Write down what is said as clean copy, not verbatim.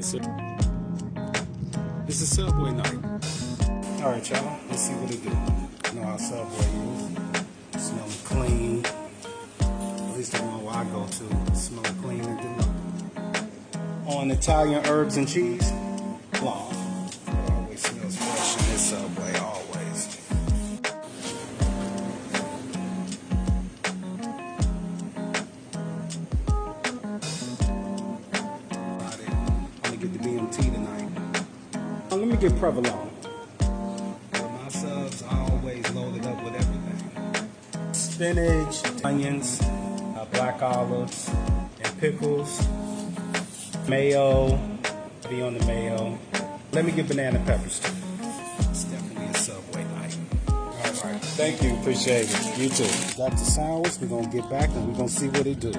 sir. This is Subway night. All right, y'all. Let's see what it do. You know how Subway is. Smelling clean. At least the one where I go to. Smelling clean and good. On Italian herbs and cheese. Long. It always smells fresh in this Subway. Always. I'm gonna get the BMT tonight. Let me get provolone. My subs are always loaded up with everything. Spinach, onions, black olives, and pickles. Mayo, be on the mayo. Let me get banana peppers too. It's definitely a Subway night. All right. Thank you. Appreciate it. You too. Got the sandwich. We're going to get back and we're going to see what it do.